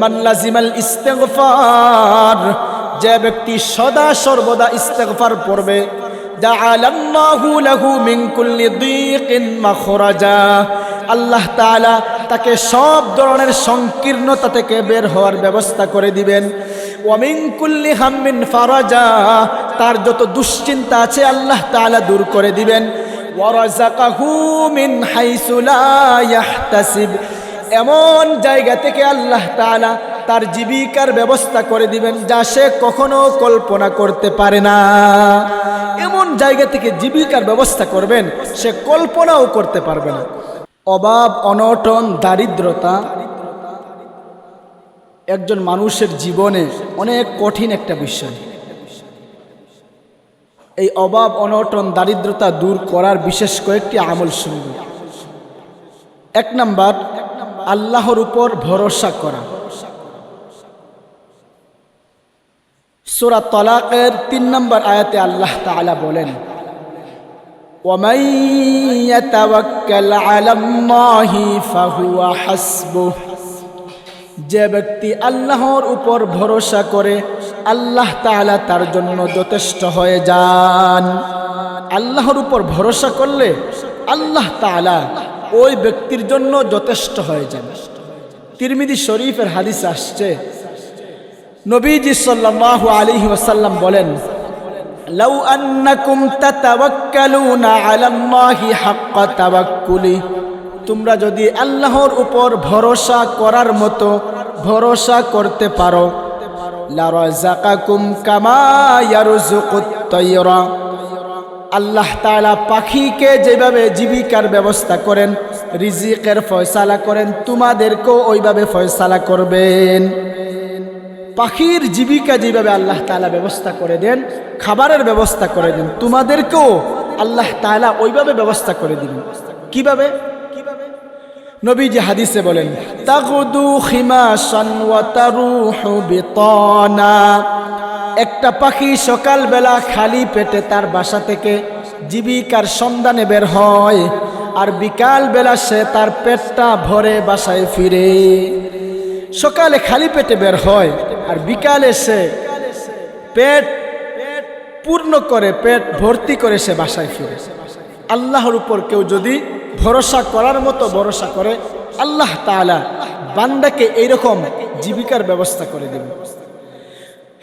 মান লাজিমাল ইস্তিগফার, যে ব্যক্তি সদা সর্বদা ইস্তিগফার পড়বে, জাআলাল্লাহু লাহু মিন কুল্লি দীকিন মাখরাজা, আল্লাহ তাআলা তাকে সব ধরনের সংকীর্ণতা থেকে বের হওয়ার ব্যবস্থা করে দিবেন। ওয়া মিন কুল্লি হাম্মিন ফারাজা, তার যত দুশ্চিন্তা আছে আল্লাহ তাআলা দূর করে দিবেন। ওয়া রাযাকাহু মিন হাইসু লা ইয়াহতাসিব, এমন জায়গা থেকে আল্লাহ তাআলা তার জীবিকার ব্যবস্থা করে দিবেন যা সে কখনো কল্পনা করতে পারে না। এমন জায়গা থেকে জীবিকার ব্যবস্থা করবেন সে কল্পনাও করতে পারবে না। অভাব, অনটন, দারিদ্রতা একজন মানুষের জীবনে অনেক কঠিন একটা বিষয়। এই অভাব, অনটন, দারিদ্রতা দূর করার বিশেষ কয়েকটি আমল শুনব। 1 নাম্বার, আল্লাহর উপর ভরসা করা। সূরা তালাকের 3 নম্বর আয়াতে আল্লাহ তাআলা বলেন, ওয়ামান ইয়াতাওয়াক্কাল আলাল্লাহি ফাহুয়া হাসবুহ, যে ব্যক্তি আল্লাহর উপর ভরসা করে আল্লাহ তাআলা তার জন্য যথেষ্ট হয়ে যান। আল্লাহর উপর ভরসা করলে আল্লাহ তাআলা ওই ব্যক্তির জন্য যথেষ্ট হয়ে যান। তিরমিজি শরীফের হাদিস আসছে, নবীজি সাল্লাল্লাহু আলাইহি ওয়াসাল্লাম বলেন, লাউ আন্নাকুম তাতাওয়াক্কালুনা আলাল্লাহি হাক্কা তাওয়াক্কুলি, তোমরা যদি আল্লাহর উপর ভরসা করার মতো ভরসা করতে পারো, লা রাযাকাকুম কামা ইয়ারযুকুত তায়রা, আল্লাহ তাআলা পাখিকে যেভাবে জীবিকার ব্যবস্থা করেন, রিজিকের ফয়সালা করেন, তোমাদেরকেও ওইভাবে ফয়সালা করবেন। পাখির জীবিকা যেভাবে আল্লাহ তাআলা ব্যবস্থা করে দেন, খাবারের ব্যবস্থা করে দেন, তোমাদেরকেও আল্লাহ তাআলা ওইভাবে ব্যবস্থা করে দিবেন। কিভাবে? নবীজি হাদিসে বলেন, তাগুদু খিমাশান ওয়া তারুহু বিতানা, একটা পাখি সকালবেলা খালি পেটে তার বাসা থেকে জীবিকার সন্ধানে বের হয়, আর বিকালবেলা সে তার পেটটা ভরে বাসায় ফিরে। সকালে খালি পেটে বের হয় আর বিকালে সে পেট পূর্ণ করে, পেট ভর্তি করে সে বাসায় ফিরে। আল্লাহর উপর কেউ যদি ভরসা করার মতো ভরসা করে, আল্লাহ তাআলা বান্দাকে এইরকম জীবিকার ব্যবস্থা করে দেবে।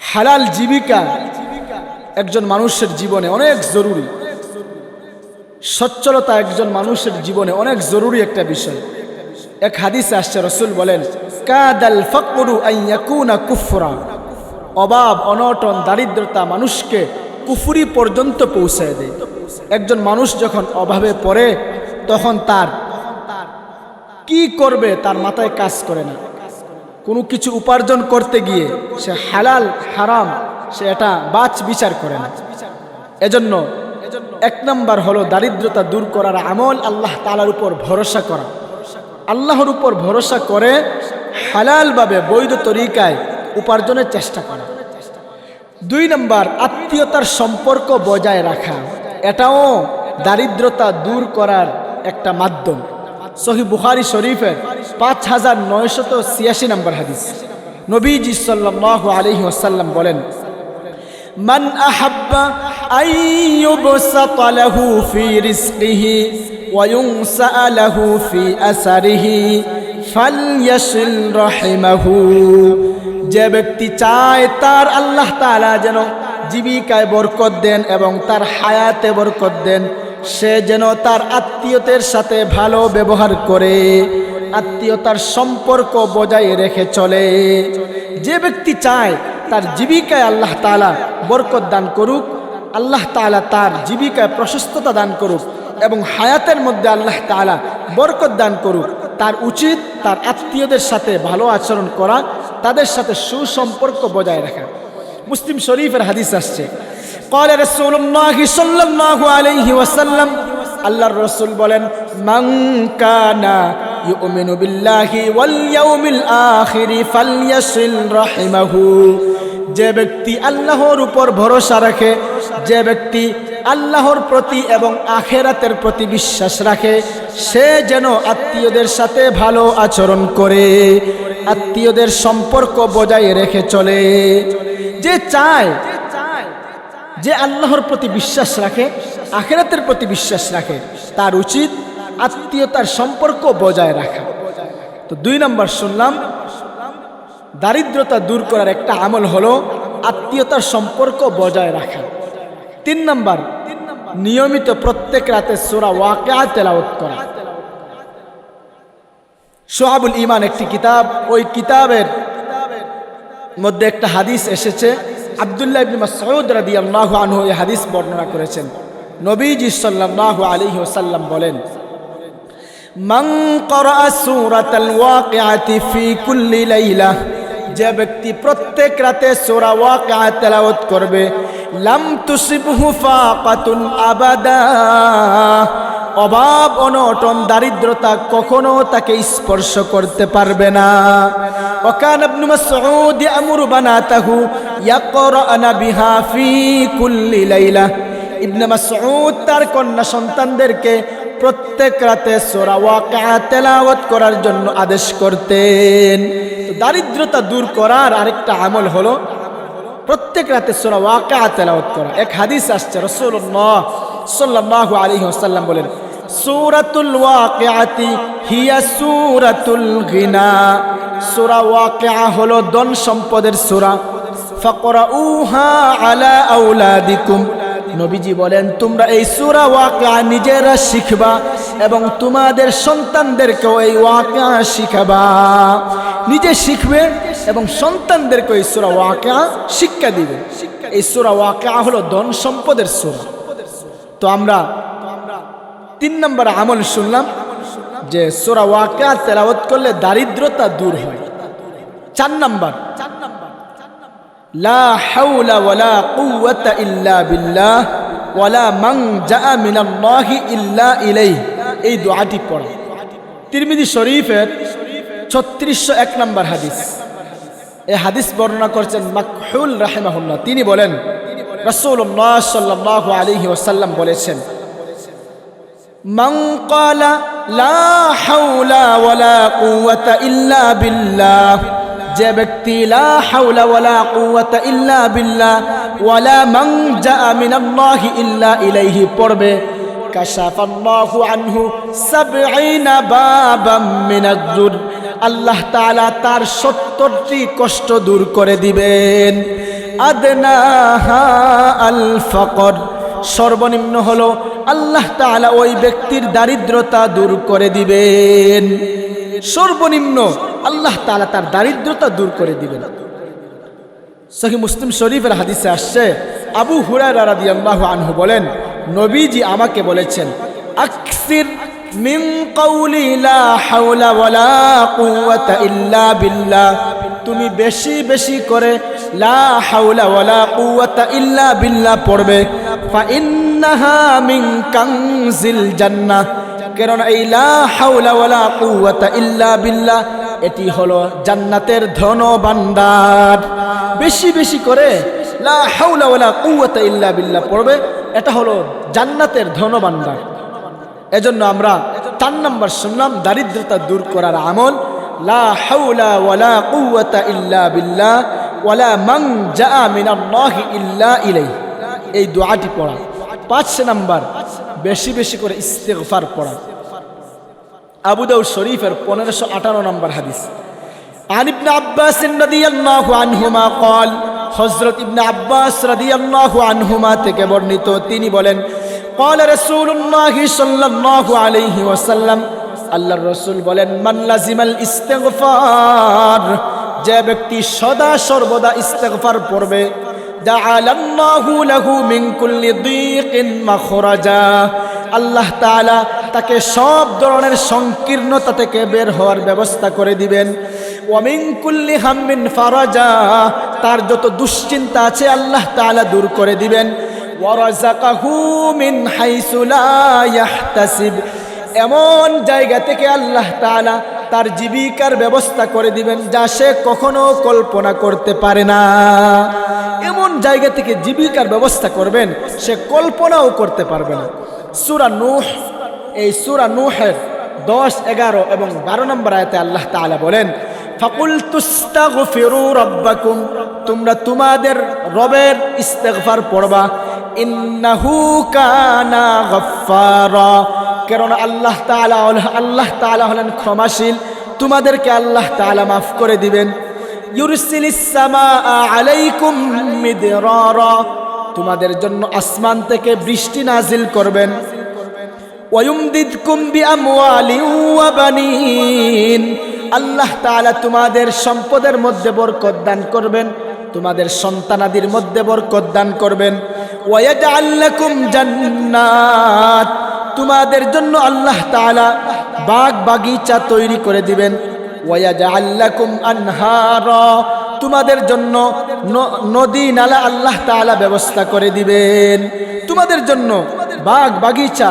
হালাল জীবিকা একজন মানুষের জীবনে অনেক জরুরি। সচ্ছলতা একজন মানুষের জীবনে অনেক জরুরি একটা বিষয়। এক হাদিসে আসছে, রাসূল বলেন, কাদাল ফাকরু আন ইয়াকুনা কুফরা, অভাব, অনটন, দারিদ্রতা মানুষকে কুফরি পর্যন্ত পৌঁছায় দেয়। একজন মানুষ যখন অভাবে পড়ে তখন তার কি করবে তার মাথায় কাজ করে না। কোনো কিছু উপার্জন করতে গিয়ে সে হালাল হারাম সে এটা বাছ বিচার করে না। এজন্য 1 নাম্বার হলো দারিদ্রতা দূর করার আমল আল্লাহ তাআলার উপর ভরসা করা। আল্লাহর উপর ভরসা করে হালালভাবে বৈধ তরিকায় উপার্জনের চেষ্টা করা। 2 নাম্বার, আত্মীয়তার সম্পর্ক বজায় রাখা, এটাও দারিদ্রতা দূর করার একটা মাধ্যম। সহিহ বুখারী শরীফের 5986 নম্বর হাদিস, নবীজি সাল্লাল্লাহু আলাইহি ওয়াসাল্লাম বলেন, মান আহাব্বা আন ইউবসাতা লাহু ফি রিজকিহি ওয়া ইউনসা লাহু ফি আসারিহি ফালইয়াসিল রাহিমাহু, যে ব্যক্তি চায় তার আল্লাহ তাআলা যেন জীবিকায় বরকত দেন এবং তার হায়াতে বরকত দেন, সে যেন তার আত্মীয়দের সাথে ভালো ব্যবহার করে, আত্মীয়তার সম্পর্ক বজায় রেখে চলে। যে ব্যক্তি চায় তার জীবিকায় আল্লাহ তাআলা বরকত দান করুক, আল্লাহ তাআলা তার জীবিকায় প্রশস্ততা দান করুক এবং হায়াতের মধ্যে আল্লাহ তাআলা বরকত দান করুক, তার উচিত তার আত্মীয়দের সাথে ভালো আচরণ করা, তাদের সাথে সুসম্পর্ক বজায় রাখা। মুসলিম শরীফের হাদিস আসছে, قال رسول الله صلى الله عليه وسلم, আল্লাহর রাসূল বলেন, মান কানা ইউমিনু বিল্লাহি ওয়াল ইয়াউমিল আখির ফালইয়াসিল রাহিমাহু, যে ব্যক্তি আল্লাহর উপর ভরসা রাখে, যে ব্যক্তি আল্লাহর প্রতি এবং আখিরাতের প্রতি বিশ্বাস রাখে, সে যেন আত্মীয়দের সাথে ভালো আচরণ করে। আত্মীয়দের সম্পর্ক বজায় রেখে চলে। যে চায়, যে আল্লাহর প্রতি বিশ্বাস রাখে, আখিরাতের প্রতি বিশ্বাস রাখে, তার উচিত আত্মীয়তার সম্পর্ক বজায় রাখা। তো 2 নম্বর শুনলাম, দারিদ্রতা দূর করার একটা আমল হলো আত্মীয়তার সম্পর্ক বজায় রাখা। 3 নম্বর, নিয়মিত প্রত্যেক রাতে সূরা ওয়াকিয়া তেলাওয়াত করা। শুআবুল ঈমান একটি কিতাব, ওই কিতাবের মধ্যে একটা হাদিস এসেছে। আব্দুল্লাহ ইবনে মাসউদ রাদিয়াল্লাহু আনহু এই হাদিস বর্ণনা করেছেন। নবীজি সাল্লাল্লাহু আলাইহি ওয়াসাল্লাম বলেন, মান ক্বরাআ সূরাতাল ওয়াকিয়াতি ফি কুল্লি লাইলা, যে ব্যক্তি প্রত্যেক রাতে সূরা ওয়াকিয়া তেলাওয়াত করবে, লাম তুসিবহু ফাকাতুন আবাদা, অভাব অনটন দারিদ্রতা কখনো তাকে স্পর্শ করতে পারবে না। ওয়াকানা ইবনে মাসউদ ইয়ামুরু বানাতাহু ইয়াকরানা বিহা ফি কুল্লি লাইলা, ইবনে মাসউদ তার কন্যা সন্তানদেরকে প্রত্যেক রাতে সূরা ওয়াকিয়া তেলাওয়াত করার জন্য আদেশ করতেন। তো দারিদ্রতা দূর করার আরেকটা আমল হলো প্রত্যেক রাতে সূরা ওয়াকিয়া তেলাওয়াত করা। এক হাদিস আসছে, রাসূলুল্লাহ সাল্লাল্লাহু আলাইহি ওয়াসাল্লাম বলেন, সূরাতুল ওয়াকিয়াতি হিয়া সূরাতুল গিনা, সূরা ওয়াকিয়া হলো ধন সম্পদের সূরা। ফাকরাউহা আলা আওলাদিকুম, নবীজি বলেন তোমরা এই সূরা ওয়াকিয়া নিজেরা শিখবা এবং তোমাদের সন্তানদেরকেও এই ওয়াকিয়া শিখাবা। নিজে শিখবে এবং সন্তানদেরকে এই সূরা ওয়াকিয়া শিক্ষা দিবে। এই সূরা ওয়াকিয়া হলো ধন সম্পদের সূরা। তো আমরা 3 নম্বর আমল শুনলাম যে সূরা ওয়াকিয়া তেলাওয়াত করলে দারিদ্রতা দূর হয়। 4 নম্বর, লা হাওলা ওয়ালা কুওয়াতা ইল্লা বিল্লাহ ওয়ালা মানজা মিনাল্লাহি ইল্লা ইলাইহি, এই দোয়াটি পড়া। তিরমিজি শরীফের 3601 নম্বর হাদিস। এই হাদিস বর্ণনা করেছেন মাকহুল রাহিমাহুল্লাহ। তিনি বলেন, রাসূলুল্লাহ সাল্লাল্লাহু আলাইহি ওয়াসাল্লাম বলেছেন, মান ক্বালা লা হাওলা ওয়ালা কুওয়াতা ইল্লা বিল্লাহ, যে ব্যক্তি লা হাওলা ওয়ালা কুওয়াতা ইল্লা বিল্লাহ ওয়ালা মানজা মিনাল্লাহি ইল্লা ইলাইহি পড়বে, কাশাফাল্লাহু আনহু 70 বাবাম মিনাজ-যুর, আল্লাহ তাআলা তার 70টি কষ্ট দূর করে দিবেন। আদনাহা আল ফাকর, সর্বনিম্ন হলো আল্লাহ তাআলা ওই ব্যক্তির দারিদ্রতা দূর করে দিবেন। সর্বনিম্ন আল্লাহ তাআলা তার দারিদ্রতা দূর করে দিবেন। সহিহ মুসলিম শরীফের হাদিসে আসছে, আবু হুরায়রা রাদিয়াল্লাহু আনহু বলেন, নবীজি আমাকে বলেছেন, আকসির মিন কাউলি লা হাওলা ওয়ালা কুওয়াতা ইল্লা বিল্লাহ, তুমি বেশি বেশি করে লা হাওলা ওয়ালা কুওয়াতা ইল্লা বিল্লাহ পড়বে। ফা ইন্নাহা মিন কানজিল জান্নাহ, কারণ এই লা হাওলা ওয়ালা কুওয়াতা ইল্লা বিল্লাহ এটি হলো জান্নাতের ধন ভান্ডার। বেশি বেশি করে লা হাওলা ওয়ালা কুওয়াতা ইল্লা বিল্লাহ পড়বে, এটা হলো জান্নাতের ধন ভান্ডার। এজন্য আমরা 4 নম্বর শুনলাম দারিদ্রতা দূর করার আমল, লা হাওলা ওয়ালা কুওয়াতা ইল্লা বিল্লাহ ওয়ালা মানজা মিনাল্লাহি ইল্লা ইলাইহি, এই দোয়াটি পড়া। 5 নম্বর, বেশি বেশি করে ইস্তিগফার পড়া। আবু দাউদ শরীফের 1558 নম্বর হাদিস, আন ইবনে আব্বাস রাদিয়াল্লাহু আনহুমা قال, হযরত ইবনে আব্বাস রাদিয়াল্লাহু আনহুমা থেকে বর্ণিত, তিনি বলেন, قال রাসূলুল্লাহ সাল্লাল্লাহু আলাইহি ওয়াসাল্লাম, আল্লাহর রাসূল বলেন, মান লাজিমাল ইস্তিগফার, যে ব্যক্তি সদা সর্বদা ইস্তিগফার পড়বে, জাআলাল্লাহু লাহু মিন কুল্লি দীকিন মাখরাজা, আল্লাহ তাআলা তাকে সব ধরনের সংকীর্ণতা থেকে বের হওয়ার ব্যবস্থা করে দিবেন। ওয়া মিন কুল্লি হাম্মিন ফারাজা, তার যত দুশ্চিন্তা আছে আল্লাহ তাআলা দূর করে দিবেন। ওয়া রাযাকাহু মিন হাইসু লা ইয়াহতাসিব, এমন জায়গা থেকে আল্লাহ তাআলা তার জীবিকার ব্যবস্থা করে দিবেন যা সে কখনো কল্পনা করতে পারে না। এমন জায়গা থেকে জীবিকার ব্যবস্থা করবেন সে কল্পনাও করতে পারবে না। সূরা নূহ, এই সূরা নূহের 10, 11 এবং 12 নম্বর আয়াতে আল্লাহ তাআলা বলেন, ফাকুলতু ইস্তাগফিরু রাব্বাকুম, তোমরা তোমাদের রবের ইস্তিগফার পড়বা। ইন্নাহু কানা গফফারা, কারণ আল্লাহ তাআলা হলেন ক্ষমাশীল, তোমাদেরকে আল্লাহ তাআলা মাফ করে দিবেন। ইউরসিলিস সামাআ আলাইকুম মিদরারা, তোমাদের জন্য আসমান থেকে বৃষ্টি নাজিল করবেন। ওয়ায়ুমদিদকুম বিআমওয়ালিন ওয়া বানিন, আল্লাহ তাআলা তোমাদের সম্পদের মধ্যে বরকত দান করবেন, তোমাদের সন্তানাদির মধ্যে বরকত দান করবেন। ওয়ায়াজআল লাকুম জান্নাত, তোমাদের জন্য আল্লাহ তাআলা বাগ বাগিচা তৈরি করে দিবেন। ওয়ায়াজআল লাকুম আনহারা, তোমাদের জন্য নদী নালা আল্লাহ তাআলা ব্যবস্থা করে দিবেন। তোমাদের জন্য বাগ বাগিচা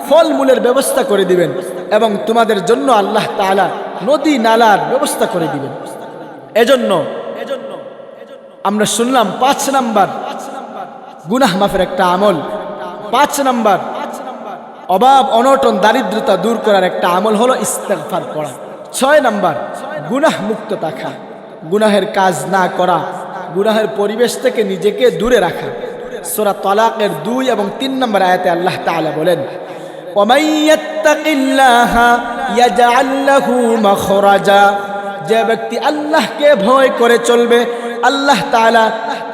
ফলমূলের ব্যবস্থা করে দিবেন এবং তোমাদের জন্য আল্লাহ তাআলা নদী নালার ব্যবস্থা করে দিবেন। এজন্য আমরা শুনলাম 5 নাম্বার গুনাহ মাফের একটা আমল, 5 নাম্বার অভাব অনটন দারিদ্রতা দূর করার একটা আমল হলো ইস্তেগফার পড়া। 6 নাম্বার গুনাহ মুক্ত থাকা, গুনাহের কাজ না করা, গুনাহের পরিবেশ থেকে নিজেকে দূরে রাখা। সূরা তালাকের 2 এবং 3 নম্বর আয়াতে আল্লাহ তাআলা বলেন, ওয়ামান ইয়াত্তাকিল্লাহা ইয়াজআল লাহু মাখরাজা, যে ব্যক্তি আল্লাহকে ভয় করে চলবে আল্লাহ তাআলা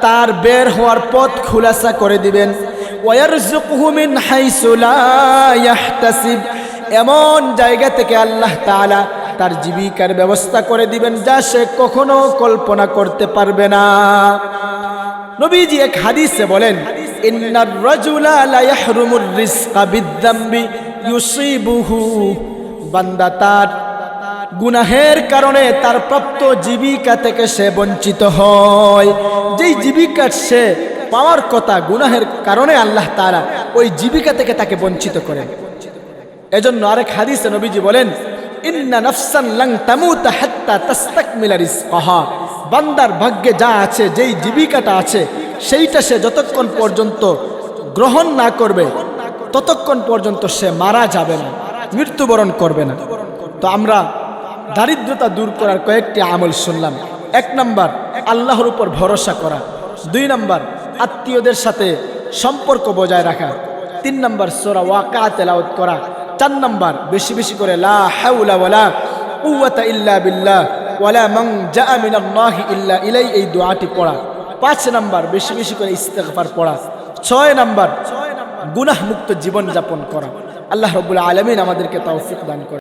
তার বের হওয়ার পথ খুলাসা করে দিবেন। ওয়ারযুকহু মিন হাইসু লা ইয়াহতাসিব, এমন জায়গা থেকে আল্লাহ তাআলা তার জীবিকার ব্যবস্থা করে দিবেন যা সে কখনো কল্পনা করতে পারবে না। নবীজি এক হাদিসে বলেন, ইন্নার রাজুলা লা ইয়াহরুমুর রিজকা বিদ্দামবি ইউসিবুহু, বান্দা তার গুনাহের কারণে তার প্রাপ্ত জীবিকা থেকে সে বঞ্চিত হয়। যেই জীবিকা সে পাওয়ার কথা, গুনাহের কারণে আল্লাহ তাআলা ওই জীবিকা থেকে তাকে বঞ্চিত করেন। এজন্য আরেক হাদিসে নবীজি বলেন, ইন্না নাফসান লান তামুতা হাত্তা তাস্তাকমিলা রিজকাহা, বান্দার ভাগ্যে যা আছে, যেই জীবিকাটা আছে, সেইটা সে যতক্ষণ পর্যন্ত গ্রহণ না করবে ততক্ষণ পর্যন্ত সে মারা যাবে না, মৃত্যুবরণ করবে না। তো আমরা দারিদ্রতা দূর করার কয়েকটি আমল শুনলাম। 1 নাম্বার আল্লাহর উপর ভরসা করা, 2 নাম্বার আত্মীয়দের সাথে সম্পর্ক বজায় রাখা, 3 নাম্বার সূরা ওয়াকিয়া তেলাওয়াত করা, 4 নাম্বার বেশি বেশি করে লা হাওলা ওয়ালা কুওয়াতা ইল্লা বিল্লাহ ওয়ালা মান জাআ মিনাল্লাহি ইল্লা ইলাই, এই দোয়াটি পড়া, 5 নাম্বার বেশি বেশি করে ইস্তেগফার পড়া, 6 নাম্বার গুনাহ মুক্ত জীবন যাপন করা। আল্লাহ রাব্বুল আলামিন আমাদেরকে তৌফিক দান করেন।